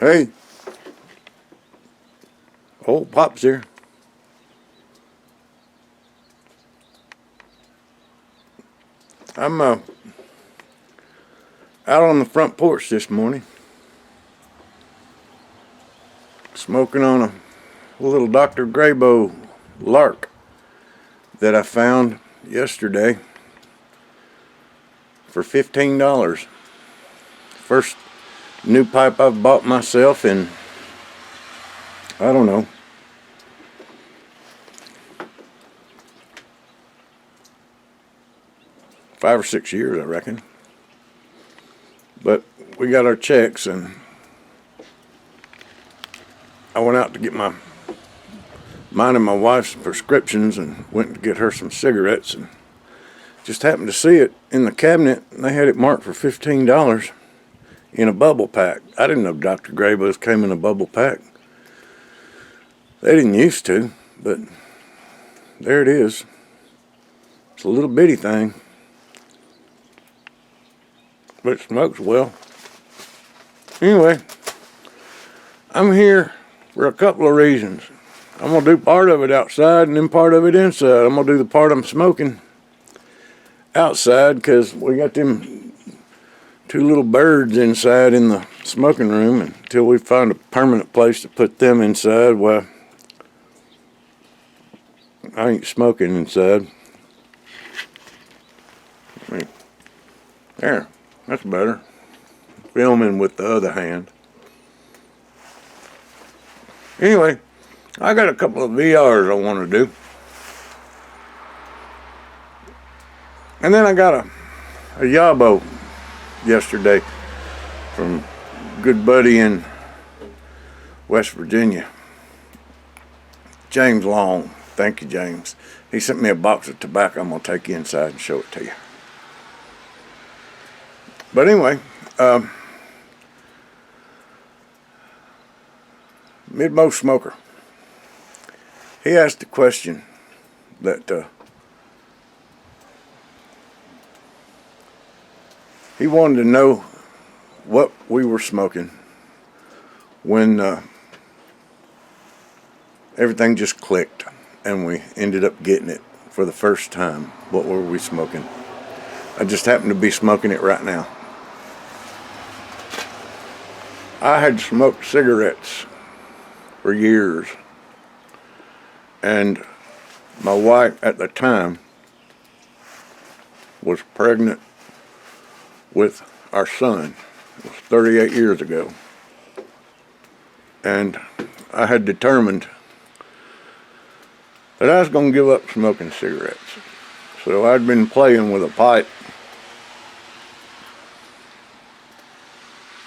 Hey, Ole'Pops here. I'm out on the front porch this morning, smoking on a little Dr. YABO lark that I found yesterday for $15. First new pipe I've bought myself in, I don't know, 5 or 6 years, I reckon. But we got our checks, and I went out to get mine and my wife's prescriptions, and went to get her some cigarettes, and just happened to see it in the cabinet, and they had it marked for $15 in a bubble pack. I didn't know Dr. YABO's came in a bubble pack. They didn't used to, but there it is. It's a little bitty thing, but it smokes well. Anyway, I'm here for a couple of reasons. I'm going to do part of it outside and then part of it inside. I'm going to do the part I'm smoking outside because we got them two little birds inside in the smoking room. And until we find a permanent place to put them inside, well, I ain't smoking inside. There, that's better. Filming with the other hand. Anyway, I got a couple of VRs I want to do. And then I got a YABO yesterday from a good buddy in West Virginia, James Long. Thank you, James. He sent me a box of tobacco. I'm going to take you inside and show it to you. But anyway, Midmost Smoker, he asked a question that he wanted to know what we were smoking when everything just clicked and we ended up getting it for the first time. What were we smoking? I just happen to be smoking it right now. I had smoked cigarettes for years, and my wife at the time was pregnant with our son. It was 38 years ago, and I had determined that I was going to give up smoking cigarettes. So I'd been playing with a pipe,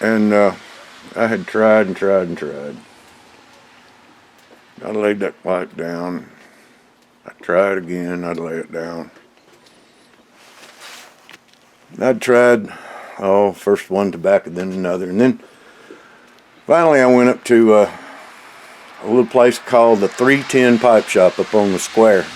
and I had tried and tried and tried. I laid that pipe down. I tried again. I'd lay it down. I'd tried, first one tobacco, then another. And then finally I went up to a little place called the 310 Pipe Shop up on the square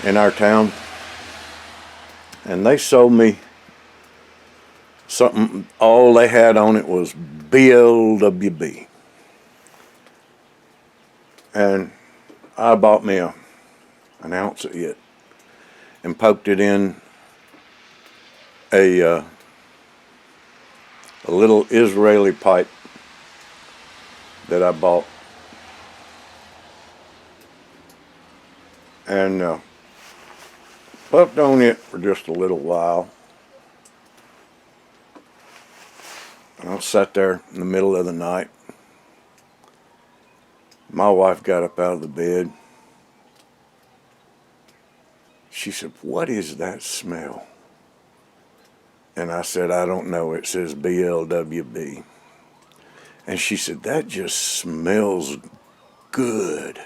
in our town. And they sold me something, all they had on it was BLWB. And I bought me an ounce of it and poked it in a little Israeli pipe that I bought, and puffed on it for just a little while. And I sat there in the middle of the night. My wife got up out of the bed. She said, "What is that smell?" And I said, "I don't know. It says BLWB." And she said, "That just smells good."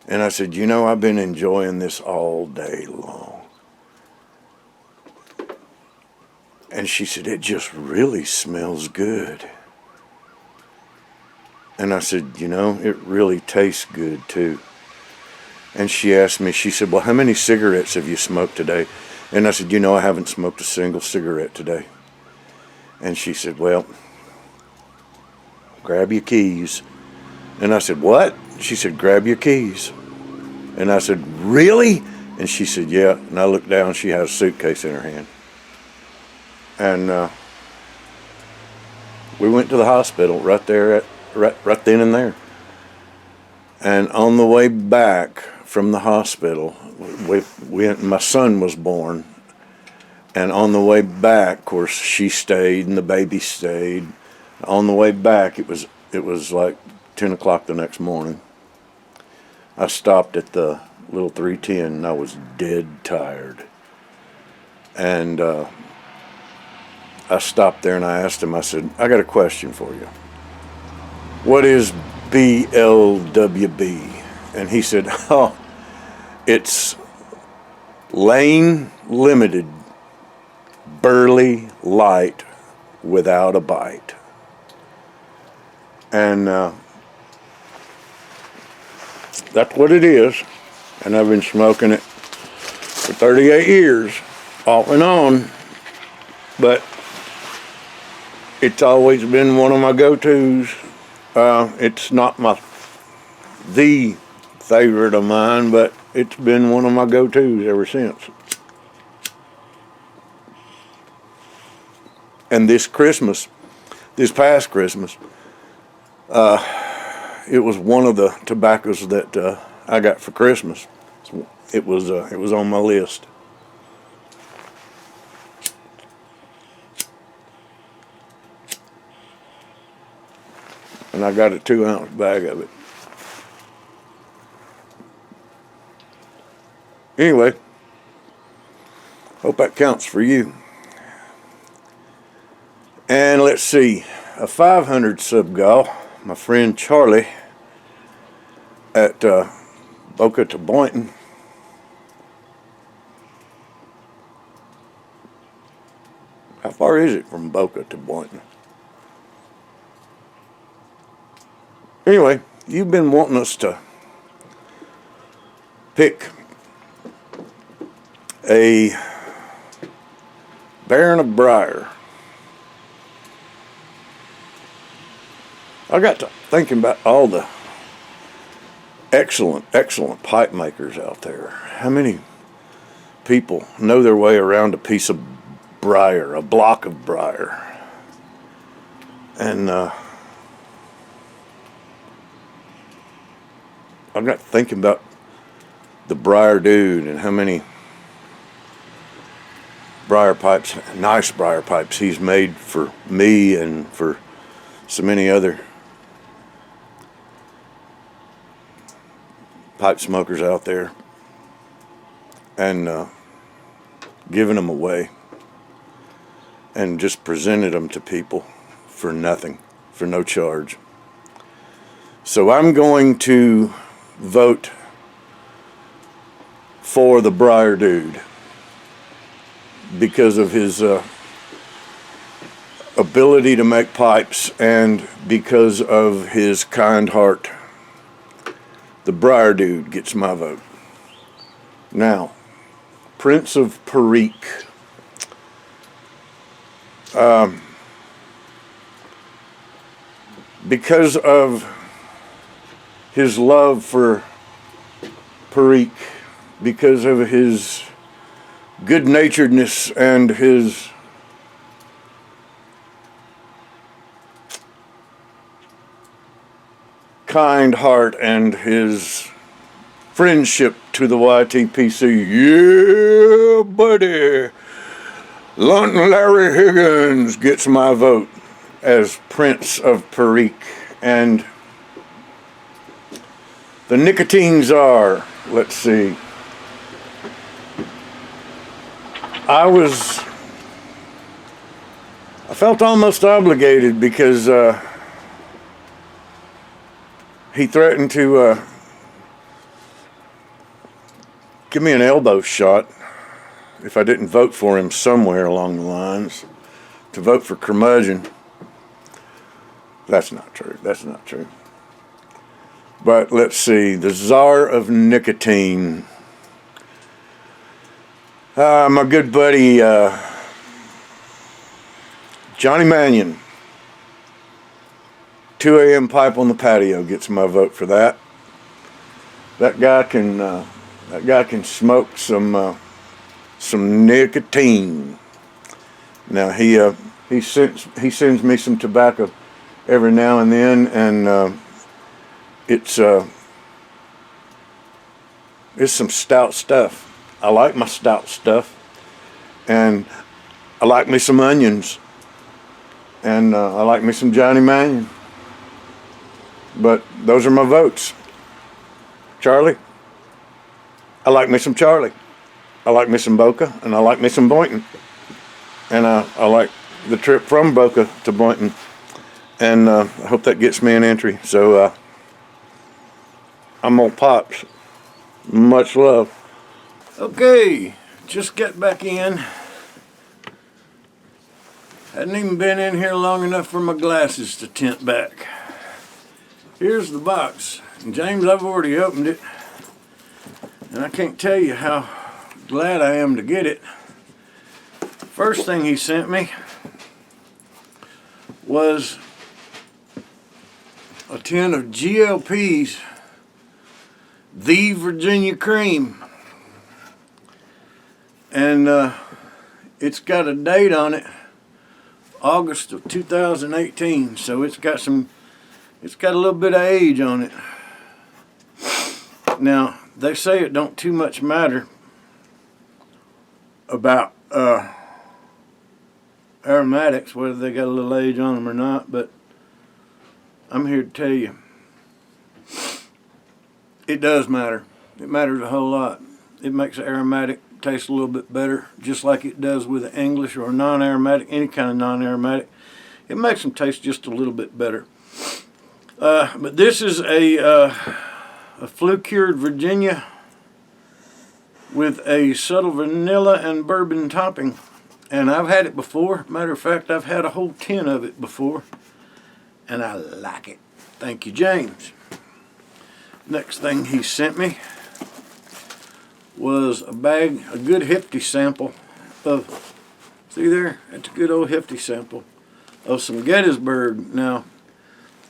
And I said, "I've been enjoying this all day long." And she said, "It just really smells good." And I said, "It really tastes good too." And she asked me, she said, "Well, how many cigarettes have you smoked today?" And I said, "I haven't smoked a single cigarette today." And she said, "Well, grab your keys. And I said, what? She said, grab your keys. And I said, really? And she said, yeah. And I looked down, she had a suitcase in her hand. And we went to the hospital right there, right then and there. And on the way back from the hospital, my son was born. And on the way back, of course, she stayed and the baby stayed. On the way back, it was like 10 o'clock the next morning. I stopped at the little 310 and I was dead tired. And I stopped there and I asked him, I said, I got a question for you. What is BLWB? And he said, oh, it's lane limited, burly light without a bite. And that's what it is. And I've been smoking it for 38 years, off and on. But it's always been one of my go-tos. It's not the favorite of mine, but it's been one of my go-tos ever since. And this past Christmas, it was one of the tobaccos that I got for Christmas. It was on my list. And I got a 2-ounce bag of it. Anyway, hope that counts for you. And let's see, a 500 sub gal, my friend Charlie at Boca to Boynton. How far is it from Boca to Boynton? Anyway, you've been wanting us to pick a Baron of Briar. I got to thinking about all the excellent pipe makers out there. How many people know their way around a piece of briar, a block of briar? And I got thinking about the briar dude and how many briar pipes, nice briar pipes he's made for me and for so many other pipe smokers out there, and giving them away and just presented them to people for nothing, for no charge. So I'm going to vote for the Briar Dude because of his ability to make pipes and because of his kind heart. The Briar Dude gets my vote. Now, Prince of Perique. Because of his love for Perique, because of his good-naturedness and his kind heart and his friendship to the YTPC. Yeah, buddy. London Larry Higgins gets my vote as Prince of Perique. And the nicotines are, let's see, I felt almost obligated because he threatened to give me an elbow shot if I didn't vote for him somewhere along the lines, to vote for curmudgeon. That's not true. That's not true. But let's see, the Czar of Nicotine. My good buddy Johnny Mannion. 2 a.m. pipe on the patio gets my vote for that. That guy can smoke some nicotine. Now he sends me some tobacco every now and then, and it's some stout stuff. I like my stout stuff, and I like me some onions, and I like me some Johnny Mannion. But those are my votes. Charlie, I like me some Charlie. I like me some Boca, and I like me some Boynton. And I like the trip from Boca to Boynton. And I hope that gets me an entry. So I'm Ole'Pops. Much love. Okay, just got back in. Hadn't even been in here long enough for my glasses to tint back. Here's the box. And James, I've already opened it. And I can't tell you how glad I am to get it. First thing he sent me was a tin of GLP's The Virginia Cream. And it's got a date on it, August of 2018. So it's got a little bit of age on it. Now, they say it don't too much matter about aromatics, whether they got a little age on them or not, but I'm here to tell you, it does matter. It matters a whole lot. It makes the aromatic taste a little bit better, just like it does with an English or a non-aromatic, any kind of non-aromatic. It makes them taste just a little bit better. But this is a flue-cured Virginia with a subtle vanilla and bourbon topping. And I've had it before. Matter of fact, I've had a whole tin of it before. And I like it. Thank you, James. Next thing he sent me was a bag, a good hefty sample of, see there? That's a good old hefty sample of some Gettysburg. Now,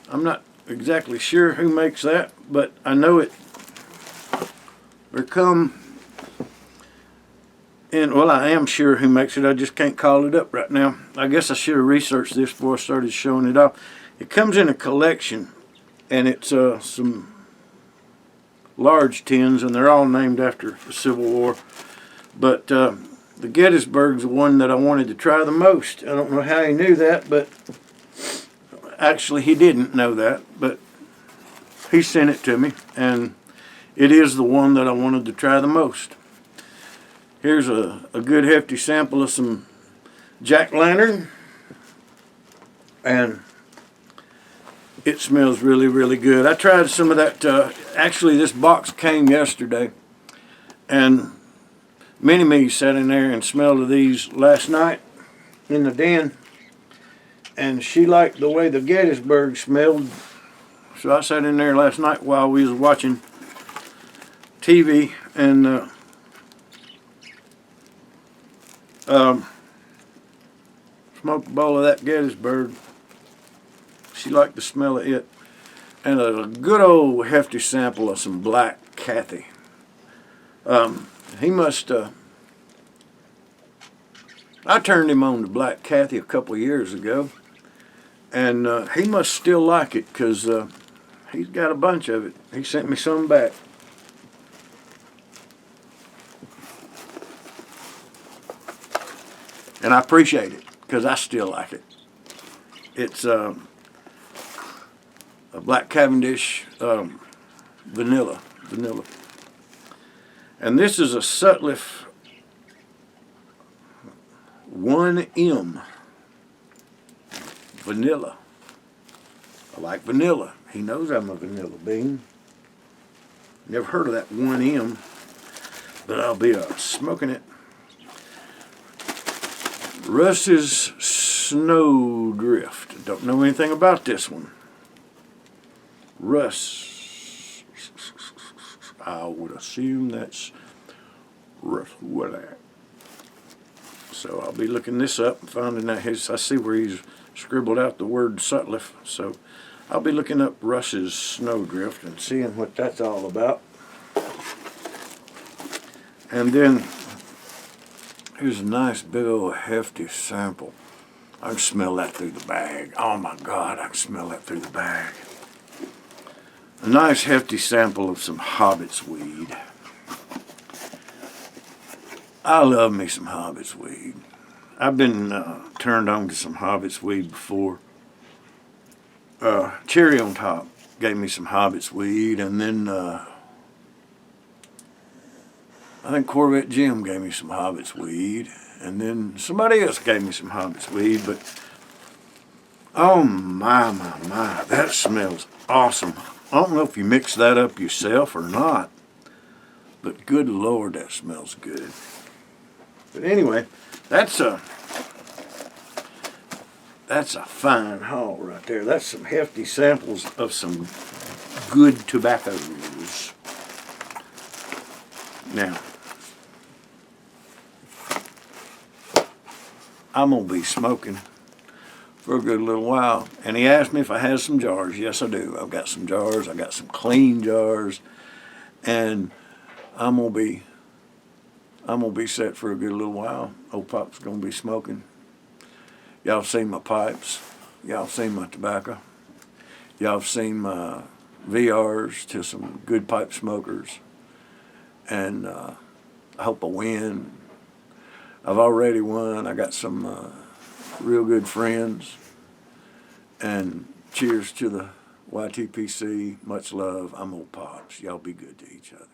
I'm not exactly sure who makes that, but I know it. There come in, well, I am sure who makes it. I just can't call it up right now. I guess I should have researched this before I started showing it off. It comes in a collection, and it's some large tins, and they're all named after the Civil War. But the Gettysburg's the one that I wanted to try the most. I don't know how he knew that, but actually he didn't know that, but he sent it to me, and it is the one that I wanted to try the most. Here's a good hefty sample of some jack-lantern, and it smells really, really good. I tried some of that. Actually, this box came yesterday, and Minnie-Me sat in there and smelled of these last night in the den, and she liked the way the Gettysburg smelled. So I sat in there last night while we was watching TV and smoked a bowl of that Gettysburg. She liked the smell of it. And a good old hefty sample of some Black Kathy. He must, I turned him on to Black Kathy a couple of years ago. And he must still like it, because he's got a bunch of it. He sent me some back. And I appreciate it, because I still like it. It's a Black Cavendish vanilla. And this is a Sutliff 1M vanilla. I like vanilla. He knows I'm a vanilla bean. Never heard of that 1M, but I'll be smoking it. Russ's Snowdrift. Don't know anything about this one. Russ. I would assume that's Russ Willard. So I'll be looking this up and finding out I see where he's scribbled out the word Sutliff. So I'll be looking up Russ's snowdrift and seeing what that's all about. And then here's a nice big old hefty sample. I can smell that through the bag. Oh my God, I can smell that through the bag. A nice hefty sample of some Hobbit's weed. I love me some Hobbit's weed. I've been turned on to some Hobbit's weed before. Cherry on Top gave me some Hobbit's weed, and then I think Corvette Jim gave me some Hobbit's weed, and then somebody else gave me some Hobbit's weed, but oh my, that smells awesome. I don't know if you mix that up yourself or not, but good Lord, that smells good. But anyway, that's a fine haul right there. That's some hefty samples of some good tobaccos. Now, I'm going to be smoking for a good little while. And he asked me if I had some jars. Yes, I do. I've got some jars. I got some clean jars. And I'm going to be set for a good little while. Ole'Pops going to be smoking. Y'all seen my pipes. Y'all seen my tobacco. Y'all seen my VRs to some good pipe smokers. And I hope I win. I've already won. I got some real good friends. And cheers to the YTPC. Much love. I'm Ole'Pops. Y'all be good to each other.